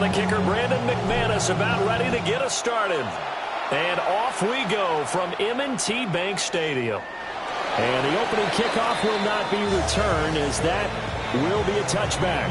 the kicker, Brandon McManus, about ready to get us started. And off we go from M&T Bank Stadium. And the opening kickoff will not be returned, as that will be a touchback.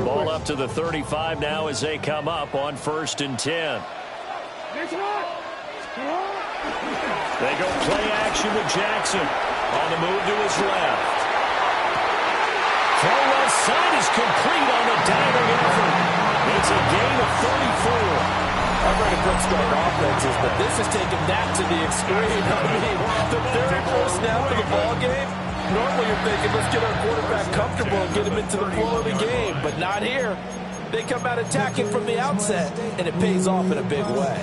Ball up to the 35 now as they come up on 1st and 10. They go play action with Jackson on the move to his left. Throw left side is complete on the diving effort. It's a gain of 34. I've read a quick start offenses, but this is taking that to the extreme. I mean, the very first snap of the ball game, normally you're thinking, let's get our quarterback comfortable and get him into the flow of the game, but not here. They come out attacking from the outset, and it pays off in a big way.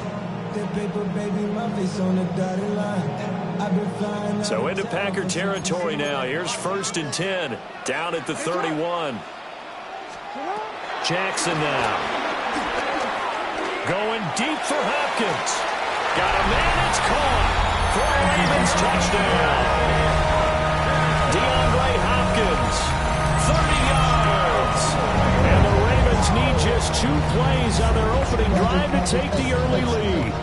So into Packer territory now. Here's 1st and 10, down at the 31. Jackson now. Going deep for Hopkins. Got a man, it's caught for a Ravens touchdown. DeAndre Hopkins, 30 yards. And the Ravens need just 2 plays on their opening drive to take the early lead.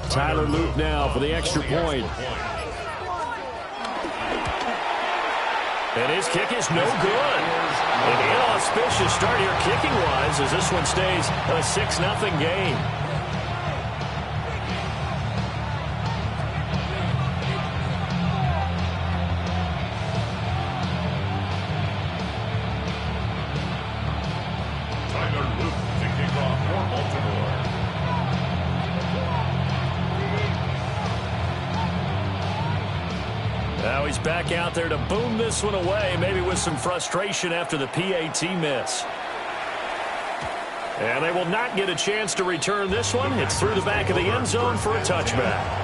Tyler Luke now for the extra point. And his kick is no good. An inauspicious start here kicking-wise as this one stays a 6-0 game. Tyler Luke to kick off for Baltimore. Now he's back out there to boom this one away, maybe with some frustration after the PAT miss. And they will not get a chance to return this one. It's through the back of the end zone for a touchback.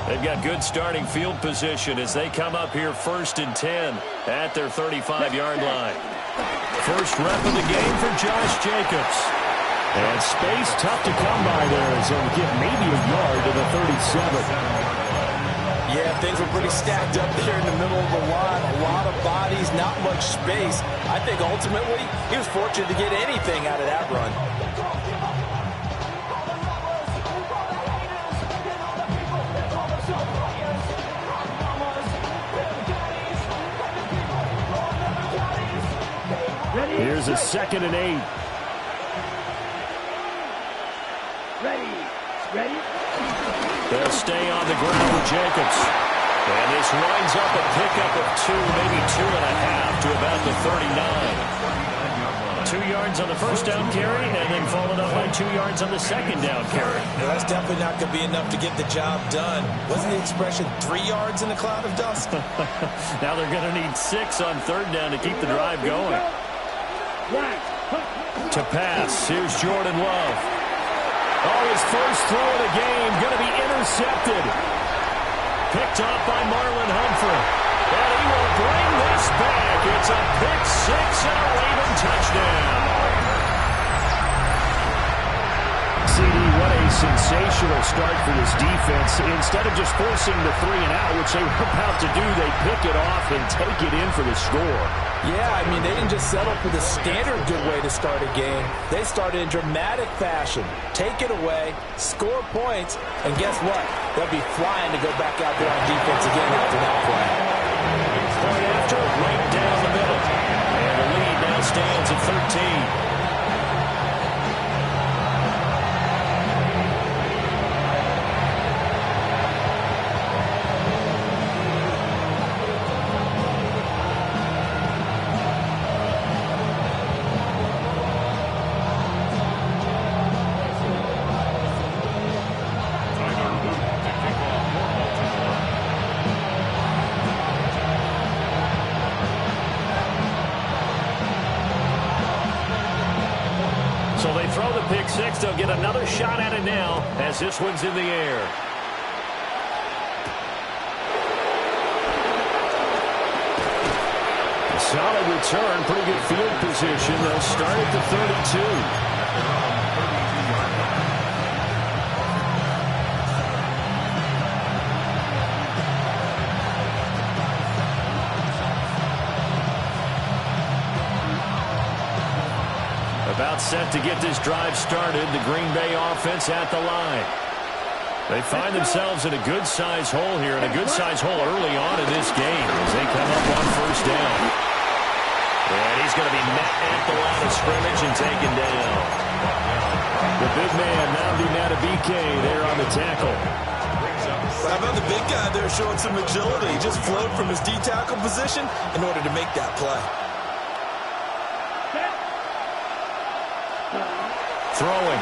They've got good starting field position as they come up here 1st and 10 at their 35-yard line. First rep of the game for Josh Jacobs. And space tough to come by there as they'll get maybe a yard to the 37. Yeah, things were pretty stacked up there in the middle of the line. A lot of bodies, not much space. I think ultimately he was fortunate to get anything out of that run. Here's a 2nd and 8. Ready. They'll stay on the ground with Jacobs. And this winds up a pickup of 2, maybe 2.5 to about the 39. 2 yards on the first down carry, and then followed up by 2 yards on the second down carry. Well, that's definitely not going to be enough to get the job done. Wasn't the expression 3 yards in a cloud of dust? Now they're going to need 6 on 3rd down to keep the drive going. To pass, here's Jordan Love. Oh, his first throw of the game going to be intercepted. Picked off by Marlon Humphrey. And he will bring this back. It's a pick 6 and a Raven touchdown. CD, what a sensational start for this defense. Instead of just forcing the 3 and out, which they were about to do, they pick it off and take it in for the score. Yeah, I mean, they didn't just settle for the standard good way to start a game. They started in dramatic fashion. Take it away, score points, and guess what? They'll be flying to go back out there on defense again after that play. Point after, right down the middle. And the lead now stands at 13. So they throw the pick six. They'll get another shot at it now as this one's in the air. Solid return, pretty good field position. They'll start at the 32. About set to get this drive started. The Green Bay offense at the line. They find themselves in a good-sized hole here, and a good-sized hole early on in this game as they come up on first down. And he's going to be met at the line of scrimmage and taken down. The big man, Nnamdi Madubuike, there on the tackle. How about the big guy there showing some agility? He just flowed from his D-tackle position in order to make that play. Throwing,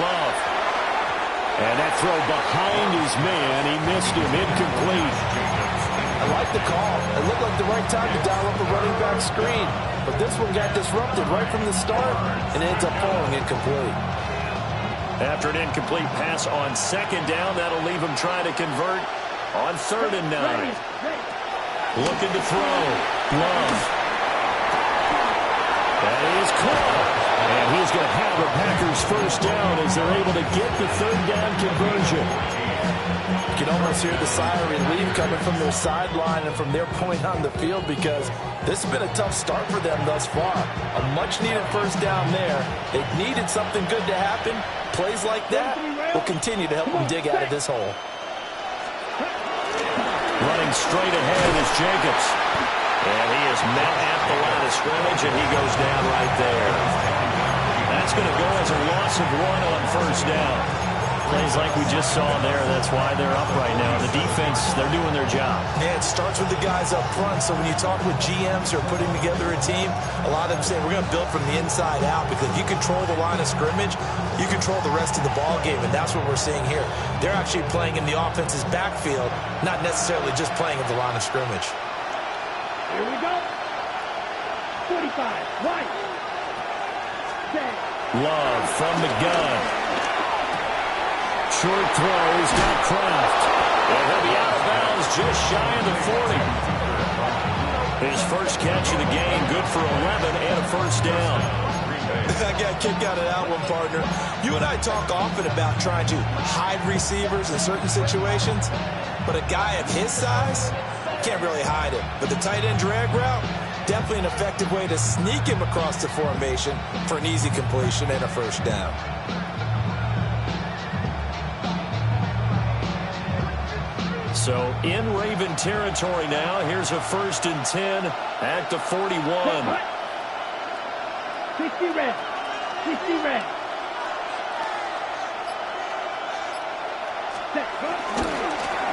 Love. And that throw behind his man. He missed him, incomplete. I like the call. It looked like the right time to dial up a running back screen. But this one got disrupted right from the start and ends up falling incomplete. After an incomplete pass on second down, that'll leave him trying to convert on 3rd and 9. Looking to throw. Love. That is caught. And he's going to have a Packers first down as they're able to get the 3rd down conversion. You can almost hear the sigh of relief coming from their sideline and from their point on the field because this has been a tough start for them thus far. A much-needed first down there. They've needed something good to happen. Plays like that will continue to help them dig out of this hole. Running straight ahead is Jacobs. And he is met at the line of scrimmage, and he goes down right there. That's going to go as a loss of 1 on first down. Plays like we just saw there. That's why they're up right now. The defense, they're doing their job. Yeah, it starts with the guys up front. So when you talk with GMs who are putting together a team, a lot of them say we're going to build from the inside out because if you control the line of scrimmage, you control the rest of the ball game, and that's what we're seeing here. They're actually playing in the offense's backfield, not necessarily just playing at the line of scrimmage. Here we go. 45, right. Love from the gun. Short throw, he's got Kraft. And he'll be out of bounds just shy of the 40. His first catch of the game, good for 11 and a first down. I got a kick out of that one, partner. You and I talk often about trying to hide receivers in certain situations, but a guy of his size can't really hide it. But the tight end drag route, definitely an effective way to sneak him across the formation for an easy completion and a first down. So in Raven territory now. Here's a 1st and 10 at the 41. 60 red. 60 red.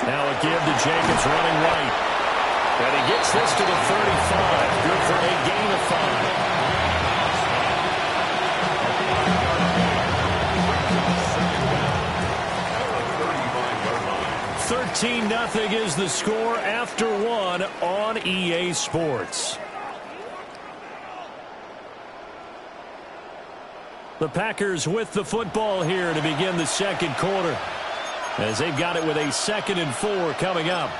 Now a give to Jacobs running right. And he gets this to the 35. Good for a gain of 5. 13-0 is the score after 1 on EA Sports. The Packers with the football here to begin the second quarter, as they've got it with a 2nd and 4 coming up.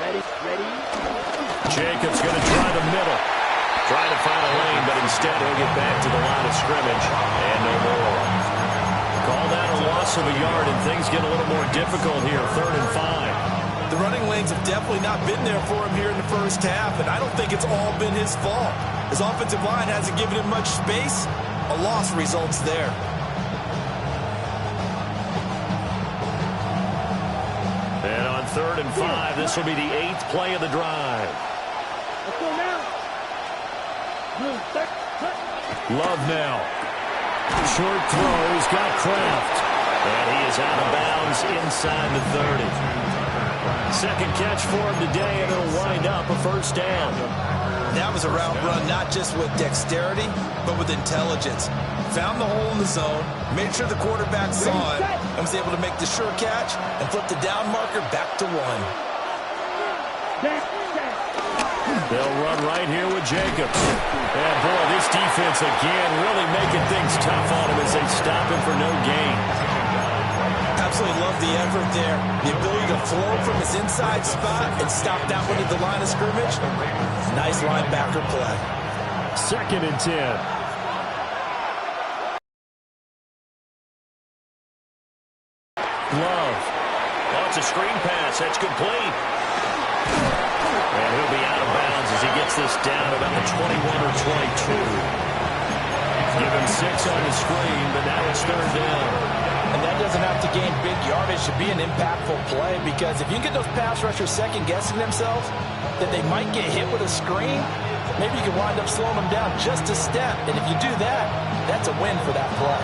Ready, ready. Jacobs going to try the middle. Trying to find a lane, but instead he'll get back to the line of scrimmage. And no more. Call that a loss of a yard, and things get a little more difficult here. 3rd and 5. The running lanes have definitely not been there for him here in the first half, and I don't think it's all been his fault. His offensive line hasn't given him much space. A loss results there. And on 3rd and 5, this will be the 8th play of the drive. Let's go now. Love now. Short throw. He's got Kraft. And he is out of bounds inside the 30. Second catch for him today, and it'll wind up a first down. That was a route run not just with dexterity, but with intelligence. Found the hole in the zone, made sure the quarterback saw it, and was able to make the sure catch and flip the down marker back to 1. They'll run right here with Jacobs. And, boy, this defense again really making things tough on him as they stop him for no gain. Absolutely love the effort there. The ability to flow from his inside spot and stop that one at the line of scrimmage. Nice linebacker play. 2nd and 10. Love. Oh, it's a screen pass. That's complete. And he'll be out of bounds as he gets this down about the 21 or 22. Give him 6 on the screen, but now it's 3rd down. And that doesn't have to gain big yardage to be an impactful play, because if you can get those pass rushers second-guessing themselves that they might get hit with a screen, maybe you can wind up slowing them down just a step. And if you do that, that's a win for that play.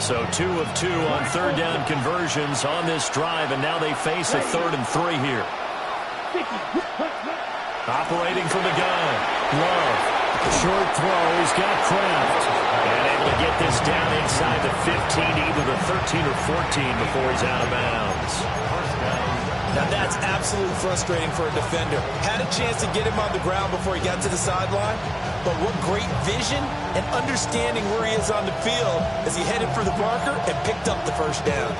So 2 of 2 on 3rd down conversions on this drive, and now they face a 3rd and 3 here. Operating from the gun. Love. Short throw. He's got Kraft. And able to get this down inside the 15, either the 13 or 14 before he's out of bounds. Now that's absolutely frustrating for a defender. Had a chance to get him on the ground before he got to the sideline, but what great vision and understanding where he is on the field as he headed for the marker and picked up the first down.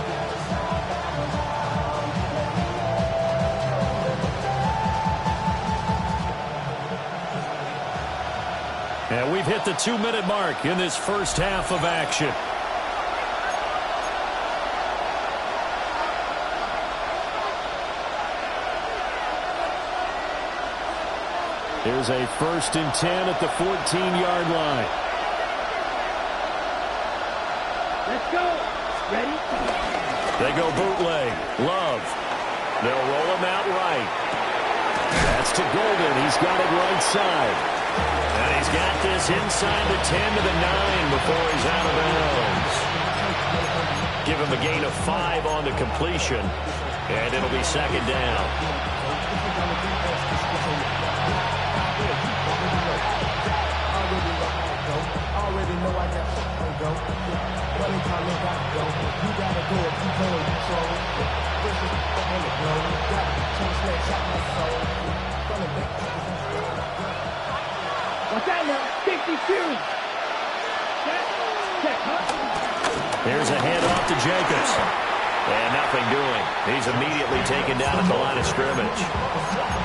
And we've hit the 2-minute mark in this first half of action. Here's a 1st and 10 at the 14-yard line. Let's go. Ready? They go bootleg. Love. They'll roll him out right. That's to Golden. He's got it right side. And he's got this inside the 10 to the 9 before he's out of bounds. Give him a gain of 5 on the completion, and it'll be 2nd down. Already know I got something to go. But it's how look I go. You gotta do it. You know it. You show it. This is on the blow. Got two snakes out my soul. What's that now? 62. Check, Here's a handoff to Jacobs. And nothing doing. He's immediately taken down at the line of scrimmage.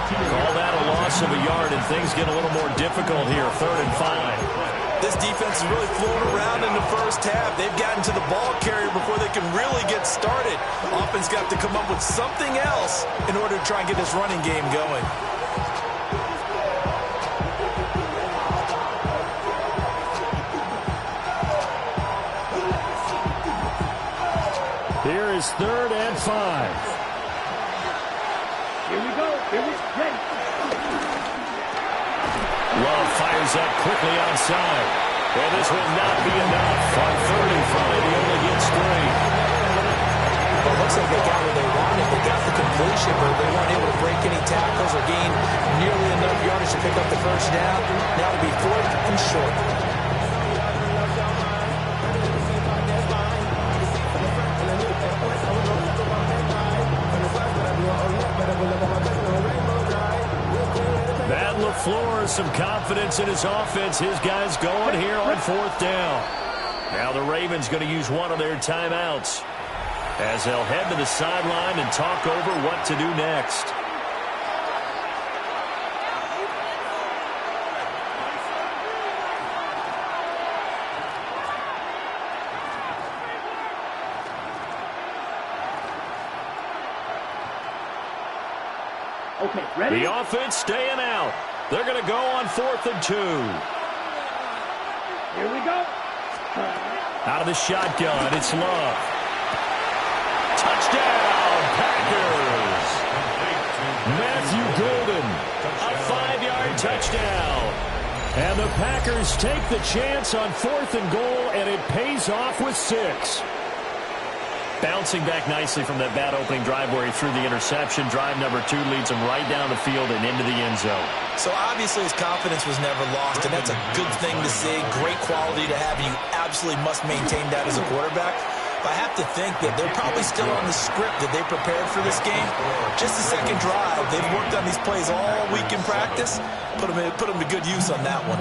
Call that a loss of a yard, and things get a little more difficult here. 3rd and 5. This defense is really flown around in the first half. They've gotten to the ball carrier before they can really get started. Offense got to come up with something else in order to try and get this running game going. Here is 3rd and 5. Here we go. Here we ready. Love fires up quickly outside. And this will not be enough. On 3rd and 5, he only gets 3. Well, it looks like they got what they wanted. They got the completion, but they weren't able to break any tackles or gain nearly enough yardage to pick up the first down. Now it'll be 4th and short. Matt LaFleur, some confidence in his offense. His guys going here on 4th down. Now the Ravens going to use one of their timeouts as they'll head to the sideline and talk over what to do next. Okay, ready? The offense staying out. They're going to go on 4th and 2. Here we go. Out of the shotgun, it's Love. Touchdown, Packers! Matthew Golden, a 5-yard touchdown. And the Packers take the chance on 4th and goal, and it pays off with 6. Bouncing back nicely from that bad opening drive where he threw the interception. Drive number 2 leads him right down the field and into the end zone. So obviously his confidence was never lost, and that's a good thing to see. Great quality to have. You absolutely must maintain that as a quarterback. But I have to think that they're probably still on the script that they prepared for this game. Just the second drive. They've worked on these plays all week in practice. Put them to good use on that one.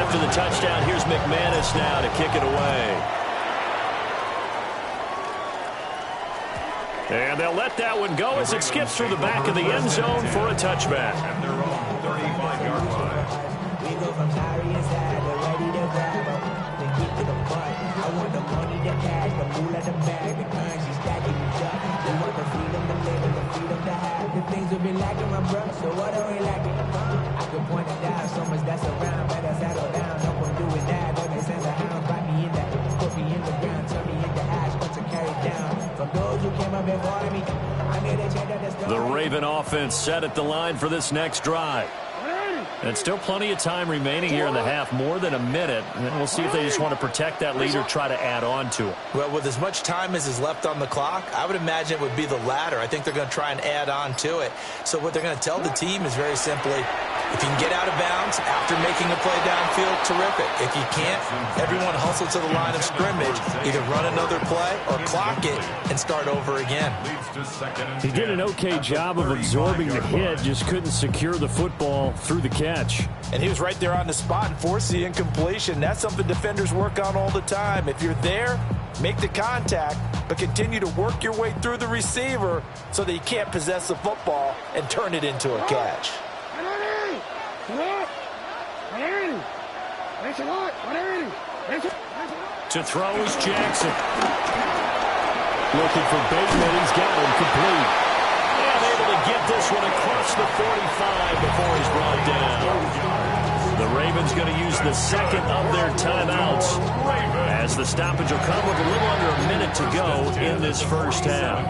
After the touchdown, here's McManus now to kick it away. And they'll let that one go as it skips through the back of the end zone for a touchback. At their own 35-yard line. We go from sorry inside to ready to grab up. Then get to the front. I want the money, the cash, the moolah, the bag, the currency stacking it up. We want the freedom to live and the freedom to have. The things we've been lacking, my brother, so what are we lacking? I could point it out, so much that's around. Better settle down, no one doing that. Don't they send the hound, bite me in the, put me in the ground, turn me into ash, but to carry down. From those who came up before me, I made a change of the story. The Raven offense set at the line for this next drive. And still plenty of time remaining here in the half, more than a minute. And we'll see if they just want to protect that lead or try to add on to it. Well, with as much time as is left on the clock, I would imagine it would be the latter. I think they're going to try and add on to it. So what they're going to tell the team is very simply, if you can get out of bounds after making a play downfield, terrific. If you can't, everyone hustle to the line of scrimmage, either run another play or clock it and start over again. He did an okay job of absorbing the hit, just couldn't secure the football through the catch. And he was right there on the spot and forced the incompletion. That's something defenders work on all the time. If you're there, make the contact, but continue to work your way through the receiver so that you can't possess the football and turn it into a catch. To throw is Jackson. Looking for Bateman. He's got him complete. And able to get this one across the 45 before he's brought down. The Ravens going to use the second of their timeouts as the stoppage will come with a little under a minute to go in this first half.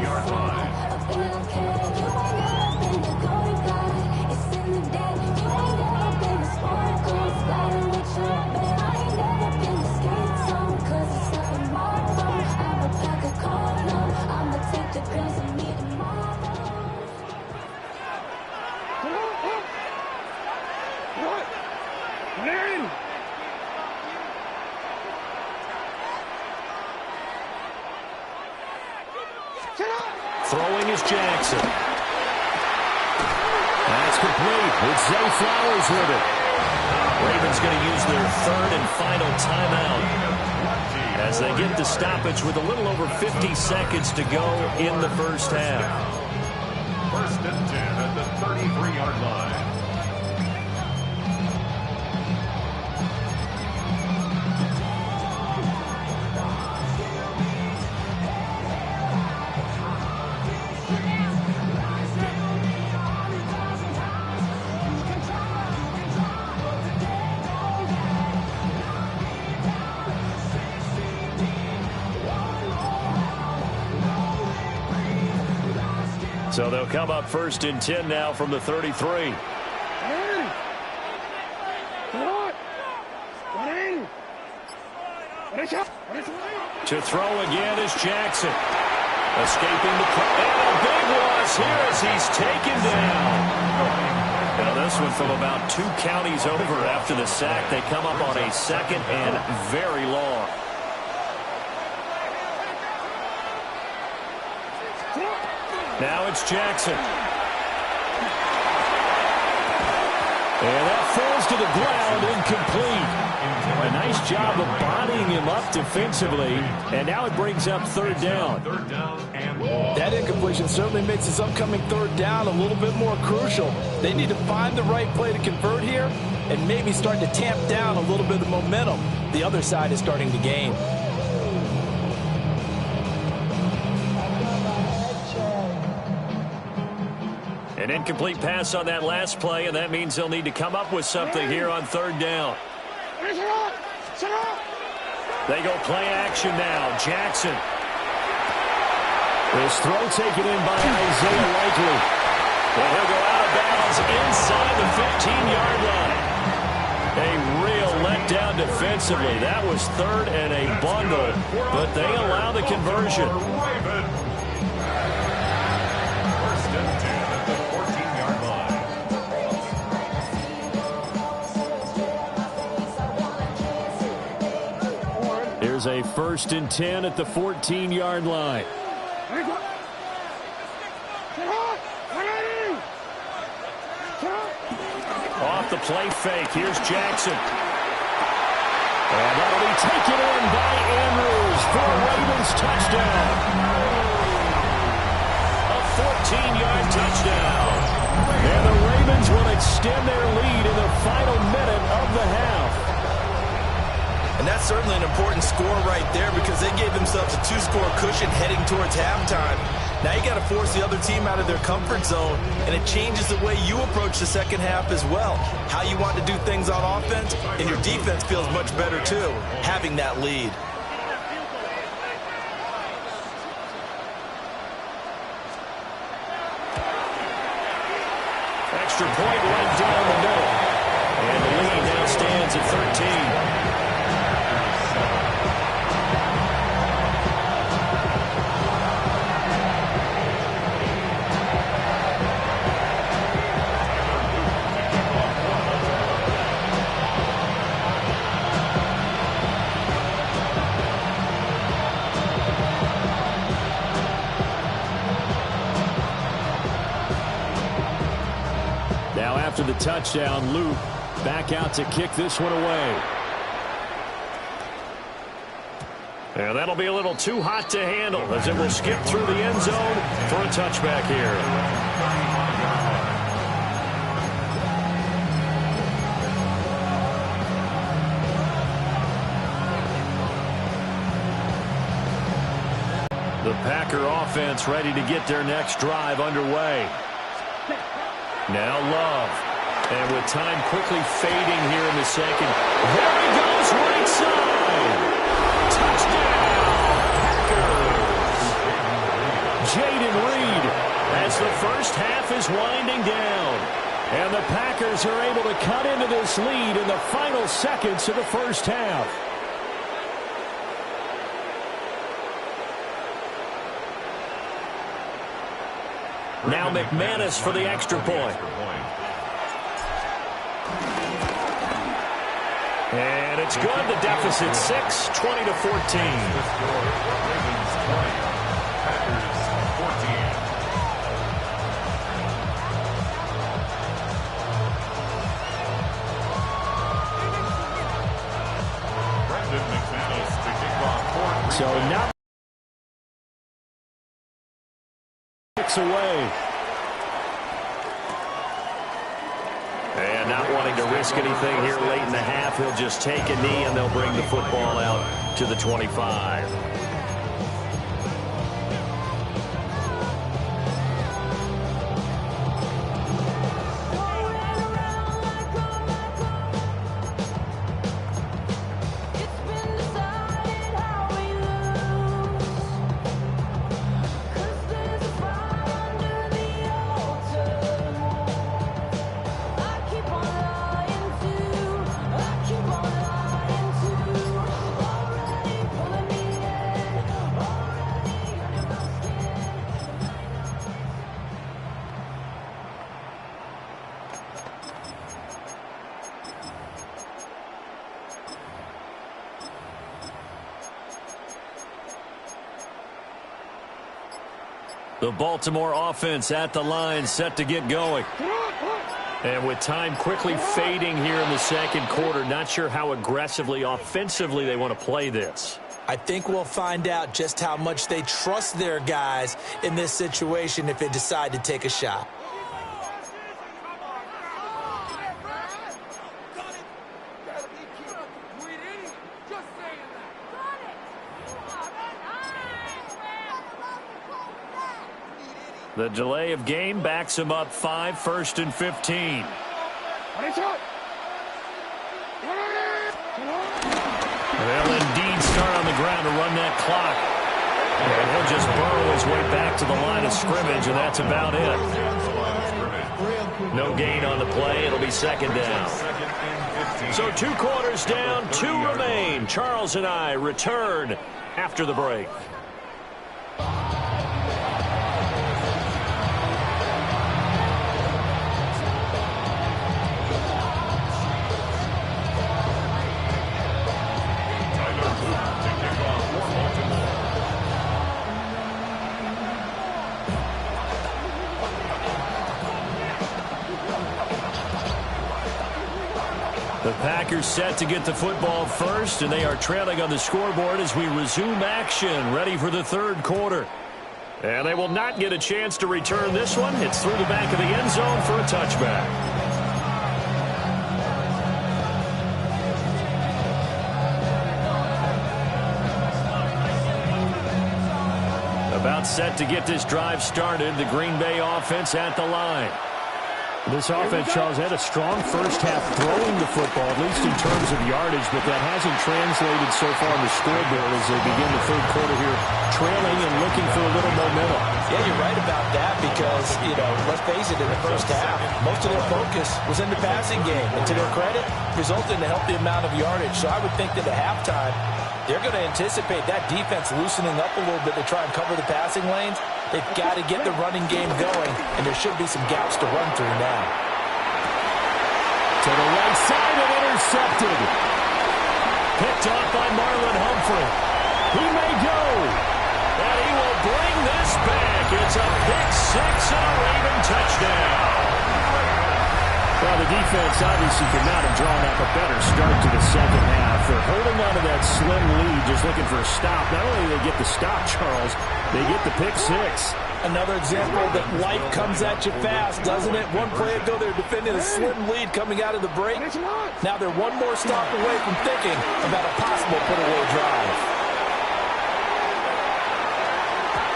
Throwing is Jackson. That's complete. It's Zay Flowers with it. Ravens going to use their third and final timeout as they get the stoppage with a little over 50 seconds to go in the first half. 1st and 10 at the 33-yard line. So they'll come up 1st and 10 now from the 33. To throw again is Jackson. Escaping the play. And a big loss here as he's taken down. Now this one from about 2 counties over after the sack. They come up on a 2nd and very long. Now it's Jackson. And that falls to the ground, incomplete. A nice job of bodying him up defensively, and now it brings up third down. That incompletion certainly makes this upcoming third down a little bit more crucial. They need to find the right play to convert here and maybe start to tamp down a little bit of the momentum the other side is starting to gain. An incomplete pass on that last play, and that means they'll need to come up with something here on third down. They go play action now. Jackson. His throw taken in by Isaiah Likely. And he'll go out of bounds inside the 15-yard line. A real letdown defensively. That was third and a bundle, but they allow the conversion. Here's a 1st and 10 at the 14-yard line. Off the play fake. Here's Jackson. And that'll be taken in by Andrews for a Ravens touchdown. A 14-yard touchdown. And the Ravens will extend their lead in the final minute of the half. And that's certainly an important score right there because they gave themselves a 2-score cushion heading towards halftime. Now you got to force the other team out of their comfort zone, and it changes the way you approach the second half as well. How you want to do things on offense, and your defense feels much better too, having that lead. Extra point right down the middle. And the lead now stands at 13. After the touchdown, Luke back out to kick this one away. And that'll be a little too hot to handle as it will skip through the end zone for a touchback here. The Packer offense ready to get their next drive underway. Now Love. And with time quickly fading here in the second. There he goes, right side. Touchdown, Packers. Jayden Reed as the first half is winding down. And the Packers are able to cut into this lead in the final seconds of the first half. Now McManus for the extra point. And it's good. The deficit 6, 20-14. So now away. And not wanting to risk anything here late in the half, he'll just take a knee and they'll bring the football out to the 25. The Baltimore offense at the line, set to get going. And with time quickly fading here in the second quarter, not sure how aggressively, offensively they want to play this. I think we'll find out just how much they trust their guys in this situation if they decide to take a shot. The delay of game backs him up 5, 1st and 15. They'll indeed start on the ground to run that clock. And he'll just burrow his way back to the line of scrimmage, and that's about it. No gain on the play. It'll be second down. So 2 quarters down, 2 remain. Charles and I return after the break. The Packers set to get the football first, and they are trailing on the scoreboard as we resume action, ready for the third quarter. And they will not get a chance to return this one. It's through the back of the end zone for a touchback. About set to get this drive started, the Green Bay offense at the line. This offense, Charles, had a strong first half throwing the football, at least in terms of yardage, but that hasn't translated so far on the scoreboard as they begin the third quarter here, trailing and looking for a little momentum. Yeah, you're right about that because, let's face it, in the first half, most of their focus was in the passing game. And to their credit, resulted in a healthy amount of yardage. So I would think that at halftime, they're going to anticipate that defense loosening up a little bit to try and cover the passing lanes. They've got to get the running game going, and there should be some gaps to run through now. To the right side and intercepted. Picked off by Marlon Humphrey. He may go. And he will bring this back. It's a pick six and a Raven touchdown. Well, the defense obviously could not have drawn up a better start to the second half. They're holding on to that slim lead, just looking for a stop. Not only do they get the stop, Charles, they get the pick six. Another example that life comes at you fast, doesn't it? One play ago, they're defending a slim lead coming out of the break. Now they're one more stop away from thinking about a possible put-away drive.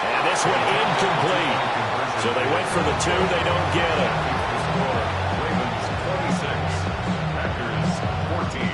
And this one incomplete. So they went for the 2, they don't get it. Ravens 26, Packers 14.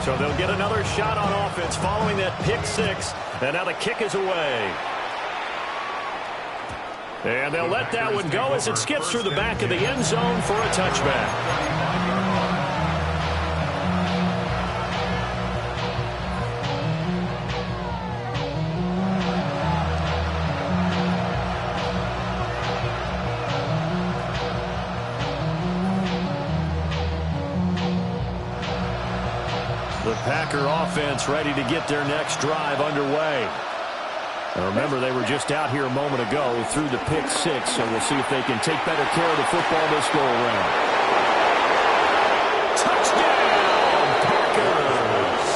So they'll get another shot on offense following that pick six. And now the kick is away. And they'll let that one go as it skips through the back of the end zone for a touchback. The Packer offense ready to get their next drive underway. Now remember, they were just out here a moment ago through the pick six, so we'll see if they can take better care of the football this go-around. Touchdown, Packers!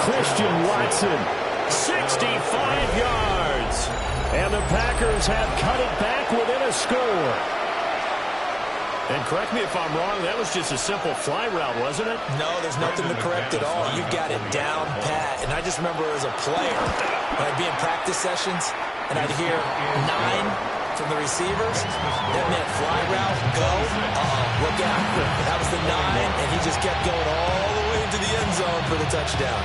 Christian Watson, 65 yards. And the Packers have cut it back within a score. And correct me if I'm wrong, that was just a simple fly route, wasn't it? No, there's nothing to correct at all. You've got it down pat. And I just remember as a player, when I'd be in practice sessions, and I'd hear 9 from the receivers. That meant fly route, go, look out. That was the 9, and he just kept going all the way into the end zone for the touchdown.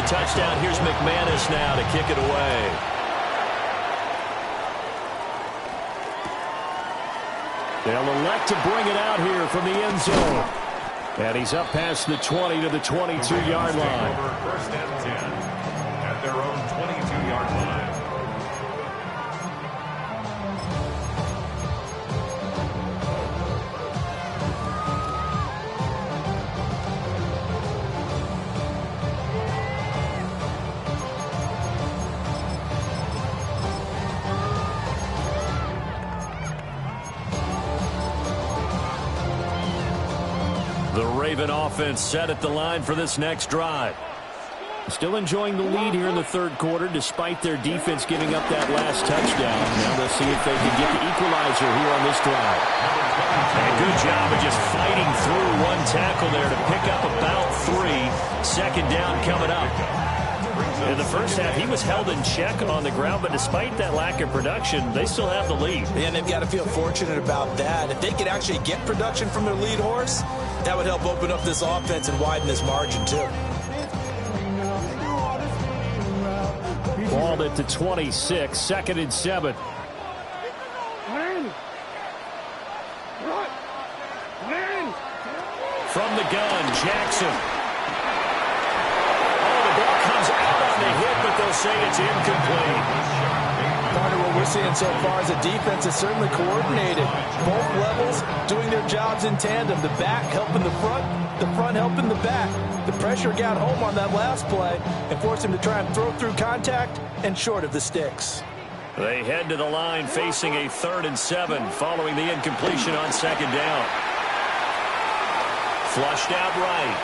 touchdown. Here's McManus now to kick it away. They'll elect to bring it out here from the end zone. And he's up past the 20 to the 22-yard line. First and 10 at their own 22-yard line. The Raven offense set at the line for this next drive. Still enjoying the lead here in the third quarter despite their defense giving up that last touchdown. Now they'll see if they can get the equalizer here on this drive. And good job of just fighting through one tackle there to pick up about 3. Second down coming up. In the first half, he was held in check on the ground, but despite that lack of production, they still have the lead. And they've got to feel fortunate about that. If they could actually get production from their lead horse, that would help open up this offense and widen this margin, too. Balled at the 26, 2nd and 7. From the gun, Jackson. Oh, the ball comes out on the hit, but they'll say it's incomplete. Partner, what we're seeing so far is the defense is certainly coordinated. Both levels doing their jobs in tandem. The back helping the front helping the back. The pressure got home on that last play and forced him to try and throw through contact and short of the sticks. They head to the line facing a 3rd and 7 following the incompletion on 2nd down. Flushed out right.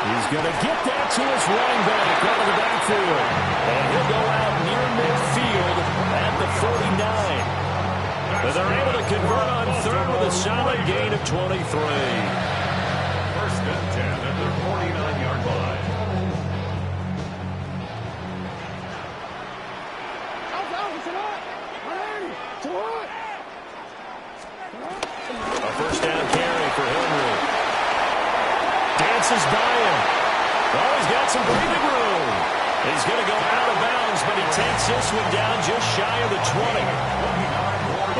He's going to get that to his running back out of the backfield. And he'll go out near midfield at the 49. But they're able to convert on 3rd with a solid gain of 23. First and 10 at their 49-yard line. A first down carry for Henry. Dances by him. Oh, he's got some breathing room. He's going to go out of bounds, but he takes this one down just shy of the 20.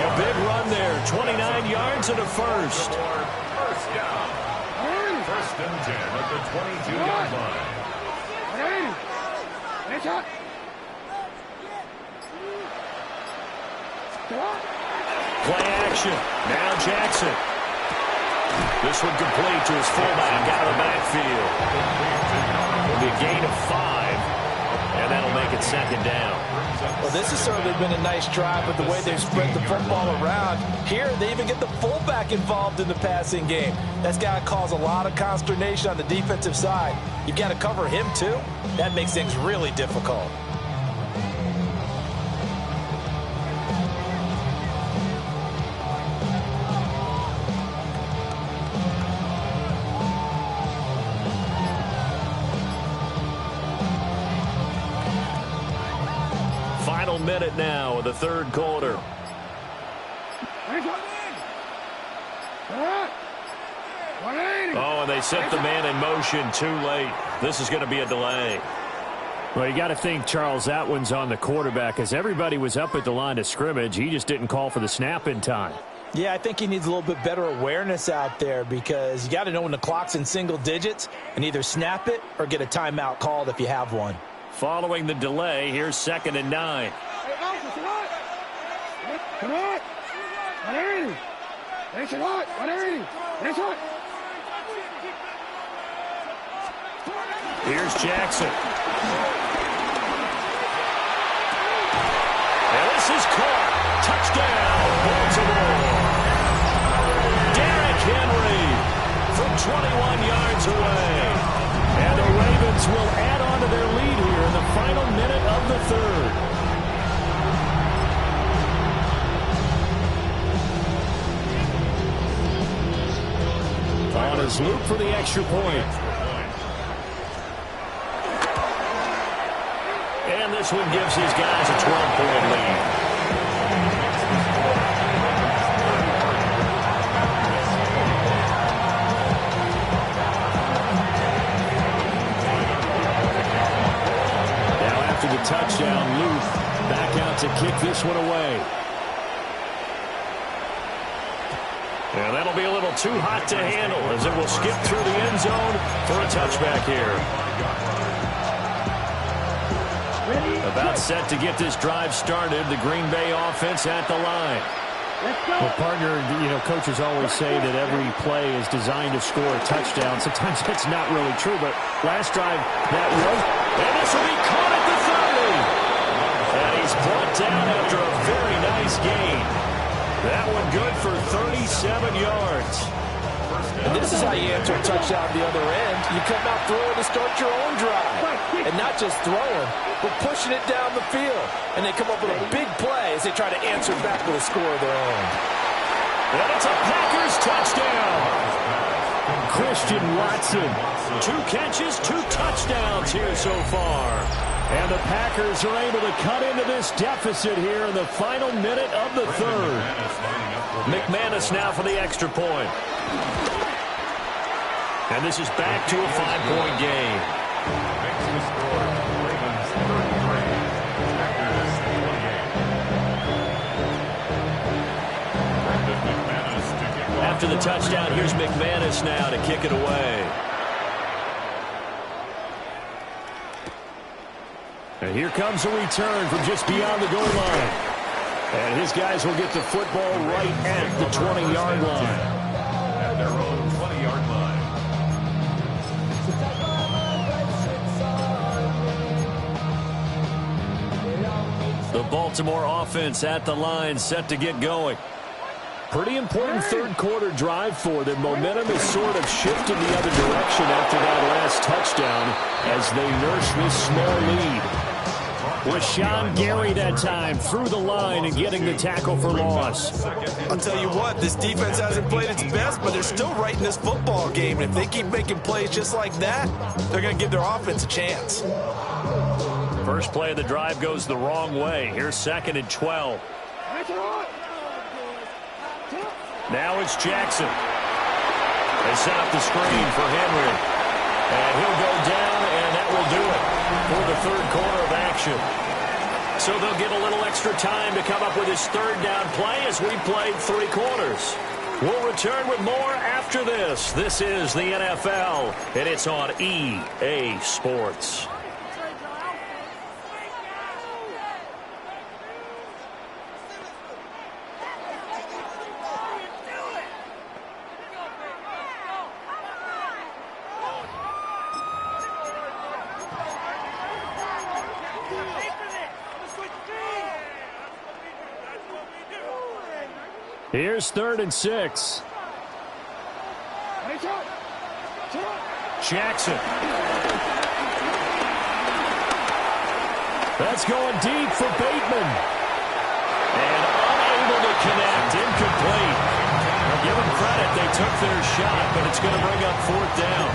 A big run there, 29 yards and a first. First down. First and 10 at the 22-yard line. Play action. Now Jackson. This one complete to his fullback out of the backfield. It'll be a gain of 5, and that'll make it 2nd down. Well, this has certainly been a nice drive with the way they've spread the football around. Here, they even get the fullback involved in the passing game. That's got to cause a lot of consternation on the defensive side. You've got to cover him, too. That makes things really difficult. Final minute now of the third quarter. Oh, and they set the man in motion too late. This is going to be a delay. Well, you got to think, Charles, that one's on the quarterback as everybody was up at the line of scrimmage. He just didn't call for the snap in time. Yeah, I think he needs a little bit better awareness out there because you got to know when the clock's in single digits and either snap it or get a timeout called if you have one. Following the delay, here's 2nd and 9. Here's Jackson. And this is caught. Touchdown, Baltimore. Derrick Henry from 21 yards away. And the Ravens will add on to their lead here in the final minute of the third. On his loop for the extra point. And this one gives his guys a 12-point lead. to kick this one away. And that'll be a little too hot to handle as it will skip through the end zone for a touchback here. About set to get this drive started. The Green Bay offense at the line. Well, partner, coaches always say that every play is designed to score a touchdown. Sometimes that's not really true, but last drive, that was. And this will be caught at the 30. And he's brought down after a very nice gain. That one good for 37 yards. And this is how you answer a touchdown the other end. You come out throwing to start your own drive. And not just throwing, but pushing it down the field. And they come up with a big play as they try to answer back with a score of their own. And it's a Packers touchdown. Christian Watson. 2 catches, 2 touchdowns here so far. And the Packers are able to cut into this deficit here in the final minute of the third. McManus now for the extra point. And this is back to a 5-point game. After the touchdown, here's McManus now to kick it away. And here comes a return from just beyond the goal line. And his guys will get the football right at the 20-yard line. At their own 20-yard line. The Baltimore offense at the line, set to get going. Pretty important third quarter drive for them. Momentum is sort of shifted the other direction after that last touchdown as they nurse this small lead. Rashawn Gary that time through the line and getting the tackle for loss. I'll tell you what, this defense hasn't played its best, but they're still right in this football game. And if they keep making plays just like that, they're going to give their offense a chance. First play of the drive goes the wrong way. Here's 2nd and 12. Now it's Jackson. They set up the screen for Henry. And he'll go down, and that will do it for the third quarter of action. So they'll get a little extra time to come up with his third down play as we played 3 quarters. We'll return with more after this. This is the NFL, and it's on EA Sports. Here's 3rd and 6. Jackson. That's going deep for Bateman. And unable to connect. Incomplete. Well, give them credit. They took their shot, but it's going to bring up 4th down.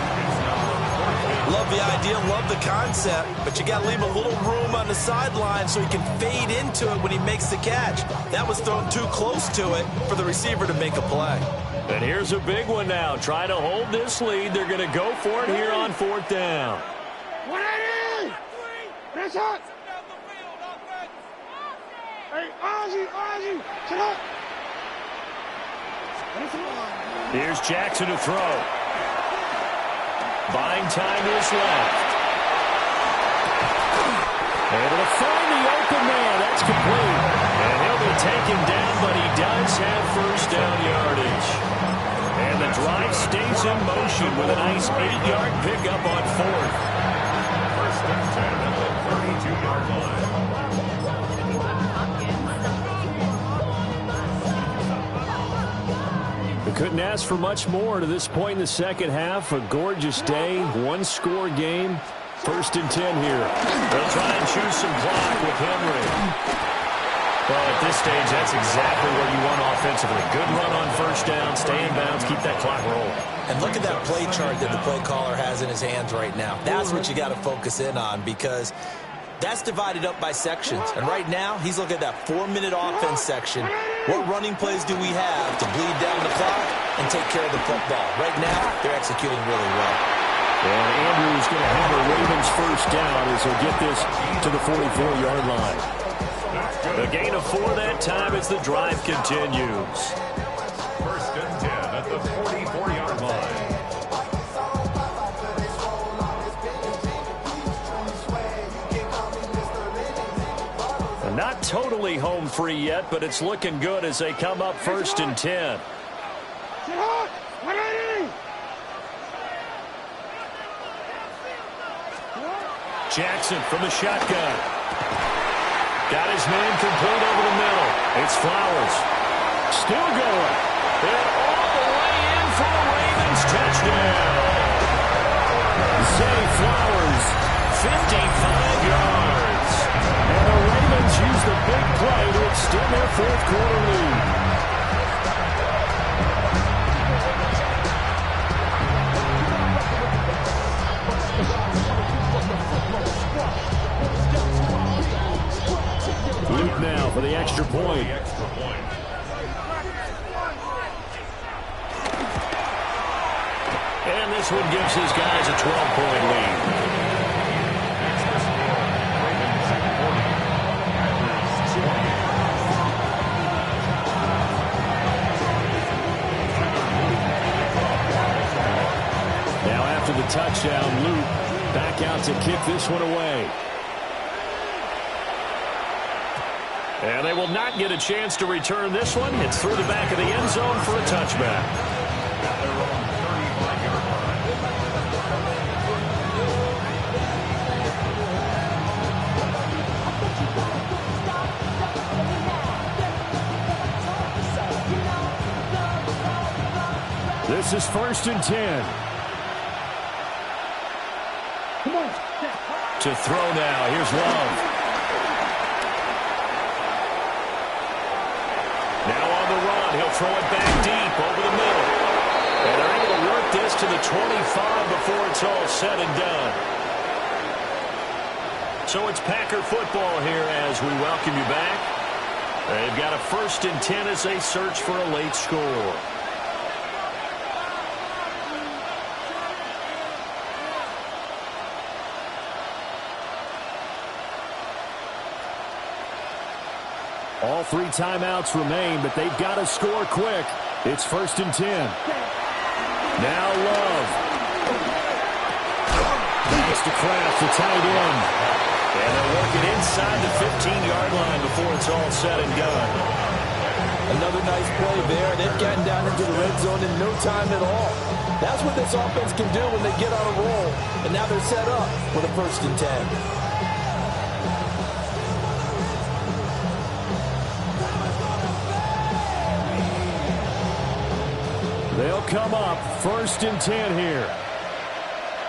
Love the idea, love the concept, but you got to leave a little room on the sideline so he can fade into it when he makes the catch. That was thrown too close to it for the receiver to make a play. And here's a big one now. Try to hold this lead. They're going to go for it here on 4th down. 180! Press up! Hey, Ozzie, sit up! Here's Jackson to throw. Buying time is left. Able to find the open man. That's complete. And he'll be taken down, but he does have first down yardage. And the drive stays in motion with a nice 8-yard pickup on 4th. First and 10 at the 32-yard line. We couldn't ask for much more to this point in the second half. A gorgeous day, 1-score game. 1st and 10 here. They'll try and choose some clock with Henry. Well, at this stage, that's exactly what you want offensively. Good run on first down, stay in bounds, keep that clock rolling. And look at that play chart that the play caller has in his hands right now. That's what you got to focus in on because that's divided up by sections. And right now, he's looking at that 4-minute offense section. What running plays do we have to bleed down the clock and take care of the football? Right now, they're executing really well. And Andrews going to have a Ravens first down as he'll get this to the 44-yard line. A gain of 4 that time as the drive continues. First and 10 at the 44-yard line. Not totally home free yet, but it's looking good as they come up first and 10. Jackson from the shotgun. Got his man complete over the middle. It's Flowers. Still going. And all the way in for the Ravens touchdown. Zay Flowers, 55 yards. And the Ravens use the big play to extend their fourth quarter lead. Luke now for the extra point. And this one gives his guys a 12-point lead. Now after the touchdown, Luke back out to kick this one away. And they will not get a chance to return this one. It's through the back of the end zone for a touchback. At their own 35-yard line. This is first and 10. To throw now. Here's Love. Now on the run, he'll throw it back deep over the middle. And they're able to work this to the 25 before it's all said and done. So it's Packer football here as we welcome you back. They've got a first and 10 as they search for a late score. All 3 timeouts remain, but they've got to score quick. It's first and 10. Now Love. Pass to Kraft, the tight end. And they're working inside the 15-yard line before it's all said and done. Another nice play there. They've gotten down into the red zone in no time at all. That's what this offense can do when they get on a roll. And now they're set up with a first and 10. They'll come up first and 10 here.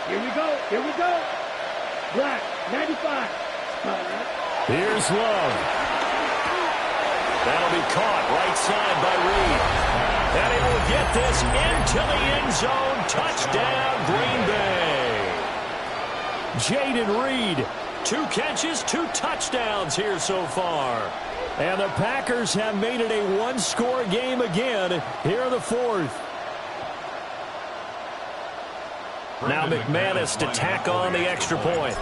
Here we go. Here we go. Black, 95. Here's Love. That'll be caught right side by Reed. And he will get this into the end zone. Touchdown, Green Bay. Jaden Reed, 2 catches, 2 touchdowns here so far. And the Packers have made it a one-score game again here in the fourth. Now McManus to tack on the extra point.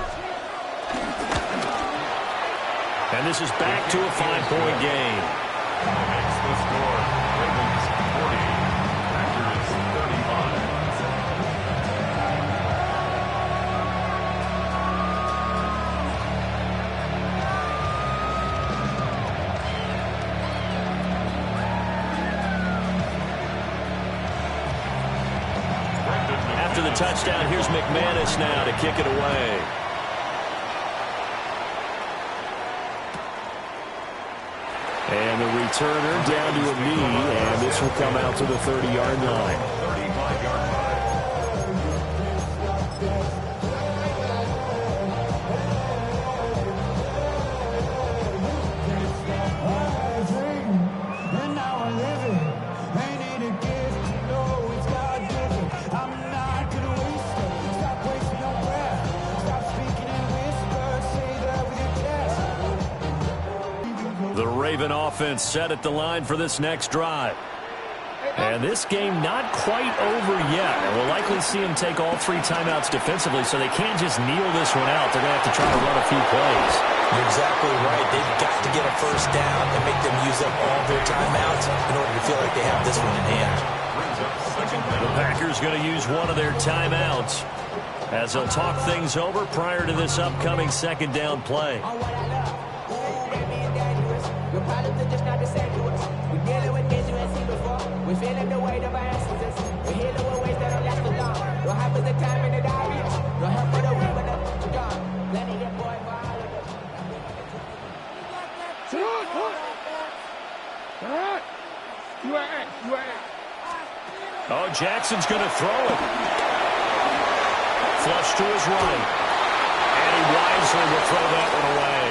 And this is back to a 5-point game. Makes the score. Ravens 40, Packers 35. After the touchdown, here's McManus now to kick it away. And the returner down to a knee, and this will come out to the 30-yard line. 35-yard line. The Raven offense set at the line for this next drive. And this game not quite over yet. And we'll likely see them take all 3 timeouts defensively, so they can't just kneel this one out. They're going to have to try to run a few plays. You're exactly right. They've got to get a first down and make them use up all their timeouts in order to feel like they have this one in hand. The Packers going to use one of their timeouts as they'll talk things over prior to this upcoming second down play. We're feeling the weight of our ancestors. We're healing with ways that don't last for long. What happens the time in the diarrhea? No help for the weak, but the young. Letting your boy for all of us. Oh, Jackson's going to throw it. Flush to his right. And he wisely will throw that one away.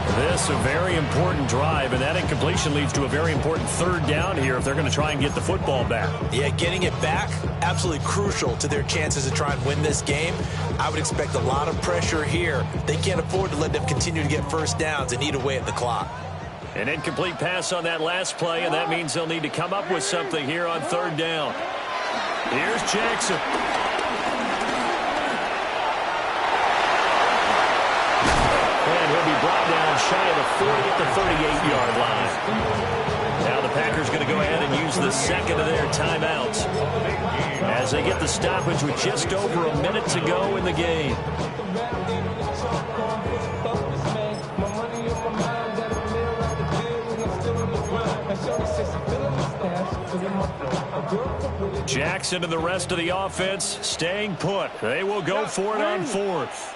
This a very important drive, and that incompletion leads to a very important third down here if they're going to try and get the football back. Yeah, getting it back, absolutely crucial to their chances to try and win this game. I would expect a lot of pressure here. They can't afford to let them continue to get first downs and eat away at the clock. An incomplete pass on that last play, and that means they'll need to come up with something here on third down. Here's Jackson. And he'll be brought down shy of the 40 at the 38-yard line. Now the Packers going to go ahead and use the second of their timeouts as they get the stoppage with just over a minute to go in the game. Jackson and the rest of the offense staying put. They will go for it on fourth.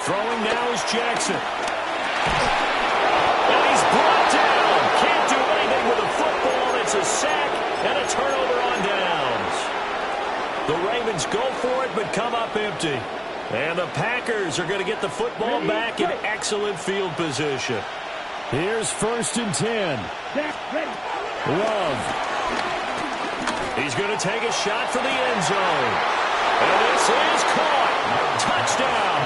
Throwing now is Jackson. And he's brought down. Can't do anything with the football. It's a sack and a turnover on downs. The Ravens go for it but come up empty. And the Packers are going to get the football back in excellent field position. Here's 1st and 10. Love. He's going to take a shot for the end zone. And this is caught. Touchdown.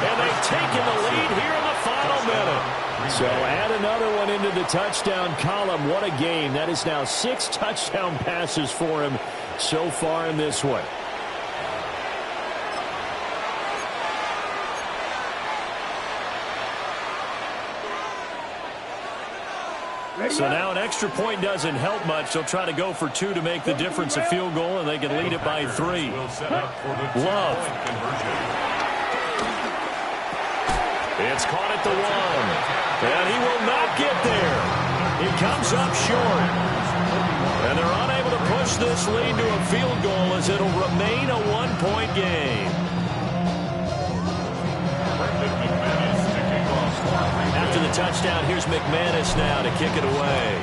And they've taken the lead here in the final minute. So add another one into the touchdown column. What a game. That is now 6 touchdown passes for him so far in this one. So now an extra point doesn't help much. They'll try to go for 2 to make the difference a field goal, and they can lead it by 3. Love. It's caught at the 1. And he will not get there. He comes up short. And they're unable to push this lead to a field goal as it'll remain a 1-point game. After the touchdown, here's McManus now to kick it away.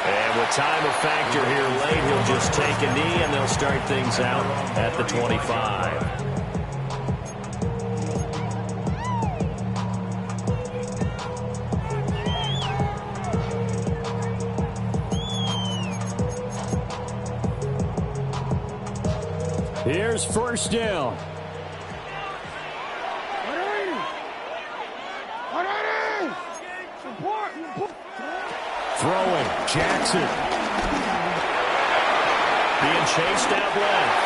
And with time a factor here late, he'll just take a knee, and they'll start things out at the 25. Here's 1st down. Throwing. Jackson. Being chased out left.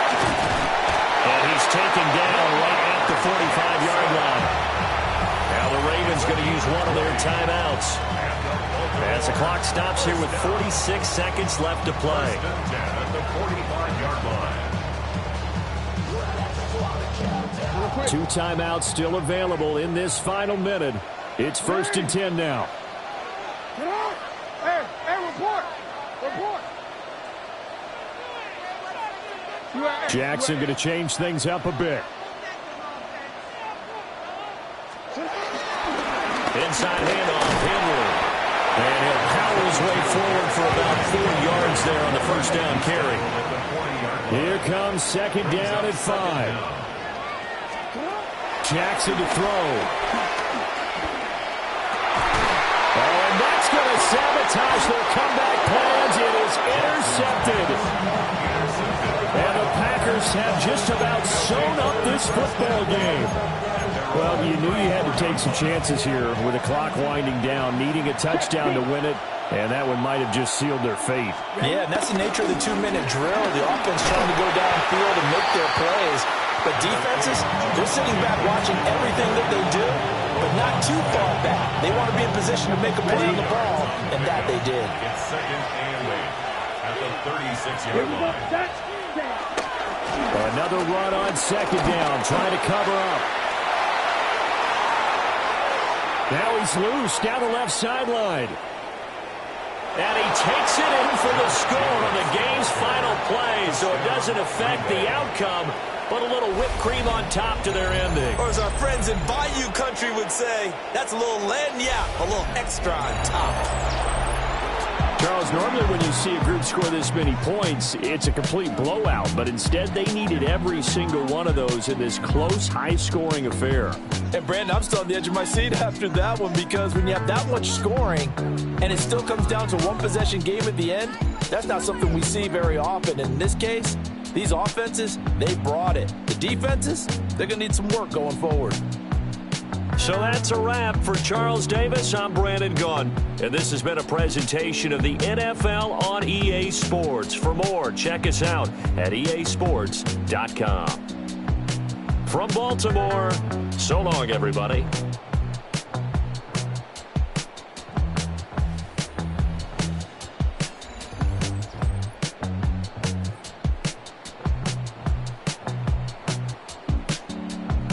And he's taken down right at the 45-yard line. Now the Ravens going to use one of their timeouts. As the clock stops here with 46 seconds left to play. At the 45-yard line. 2 timeouts still available in this final minute. It's 1st and 10 now. Jackson going to change things up a bit. Inside handoff, Henry. And he'll power his way forward for about 4 yards there on the first down carry. Here comes 2nd down at 5. Jackson to throw. Oh, and that's going to sabotage their comeback plans. It is intercepted. And the Packers Packers have just about sewn up this football game. Well, you knew you had to take some chances here with the clock winding down, needing a touchdown to win it, and that one might have just sealed their fate. Yeah, and that's the nature of the 2-minute drill. The offense trying to go downfield and make their plays. But defenses, they're sitting back watching everything that they do, but not too far back. They want to be in position to make a play on the ball, and that they did. It's second and 8 at the 36-yard line. Another run on second down, trying to cover up. Now he's loose down the left sideline. And he takes it in for the score on the game's final play, so it doesn't affect the outcome, but a little whipped cream on top to their ending. Or as our friends in Bayou Country would say, that's a little lagniappe, a little extra on top. Charles, normally when you see a group score this many points, it's a complete blowout, but instead they needed every single one of those in this close, high-scoring affair. And Brandon, I'm still on the edge of my seat after that one, because when you have that much scoring and it still comes down to one possession game at the end, that's not something we see very often. In this case, these offenses, they brought it. The defenses, they're going to need some work going forward. So that's a wrap for Charles Davis. I'm Brandon Gunn, and this has been a presentation of the NFL on EA Sports. For more, check us out at easports.com. From Baltimore, so long, everybody.